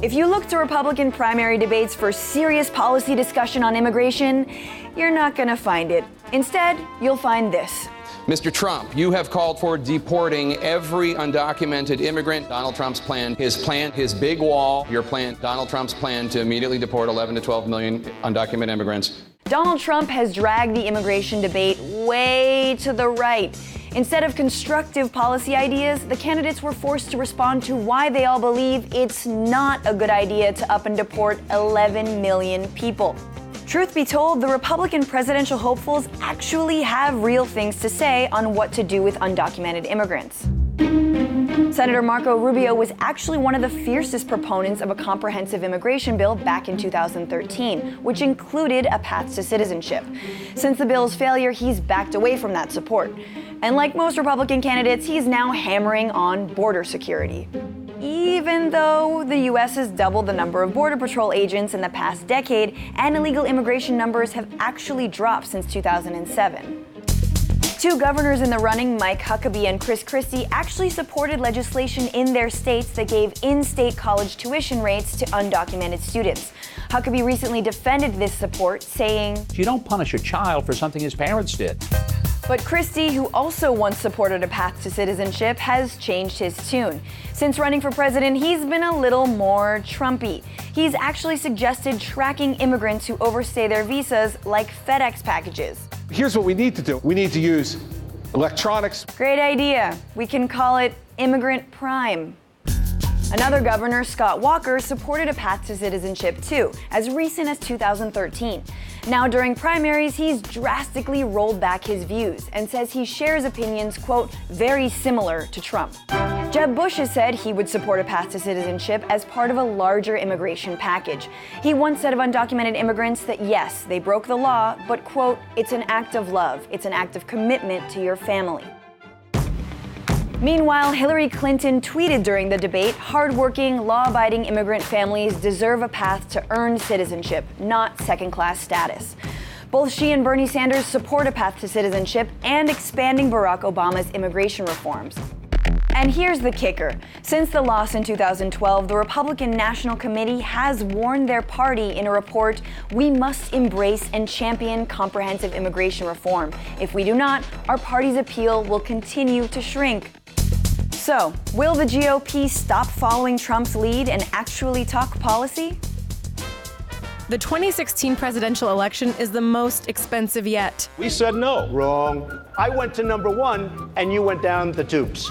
If you look to Republican primary debates for serious policy discussion on immigration, you're not going to find it. Instead, you'll find this. Mr. Trump, you have called for deporting every undocumented immigrant. Donald Trump's plan, his big wall, your plan, Donald Trump's plan to immediately deport 11 to 12 million undocumented immigrants. Donald Trump has dragged the immigration debate way to the right. Instead of constructive policy ideas, the candidates were forced to respond to why they all believe it's not a good idea to up and deport 11 million people. Truth be told, the Republican presidential hopefuls actually have real things to say on what to do with undocumented immigrants. Senator Marco Rubio was actually one of the fiercest proponents of a comprehensive immigration bill back in 2013, which included a path to citizenship. Since the bill's failure, he's backed away from that support. And like most Republican candidates, he's now hammering on border security. Even though the U.S. has doubled the number of Border Patrol agents in the past decade, and illegal immigration numbers have actually dropped since 2007. Two governors in the running, Mike Huckabee and Chris Christie, actually supported legislation in their states that gave in-state college tuition rates to undocumented students. Huckabee recently defended this support, saying, "You don't punish a child for something his parents did." But Christie, who also once supported a path to citizenship, has changed his tune. Since running for president, he's been a little more Trumpy. He's actually suggested tracking immigrants who overstay their visas like FedEx packages. Here's what we need to do. We need to use electronics. Great idea. We can call it Immigrant Prime. Another governor, Scott Walker, supported a path to citizenship too, as recent as 2013. Now during primaries, he's drastically rolled back his views and says he shares opinions, quote, very similar to Trump. Jeb Bush has said he would support a path to citizenship as part of a larger immigration package. He once said of undocumented immigrants that yes, they broke the law, but quote, it's an act of love, it's an act of commitment to your family. Meanwhile, Hillary Clinton tweeted during the debate, hardworking, law-abiding immigrant families deserve a path to earned citizenship, not second-class status. Both she and Bernie Sanders support a path to citizenship and expanding Barack Obama's immigration reforms. And here's the kicker. Since the loss in 2012, the Republican National Committee has warned their party in a report, we must embrace and champion comprehensive immigration reform. If we do not, our party's appeal will continue to shrink. So, will the GOP stop following Trump's lead and actually talk policy? The 2016 presidential election is the most expensive yet. We said no. Wrong. I went to number one, and you went down the tubes.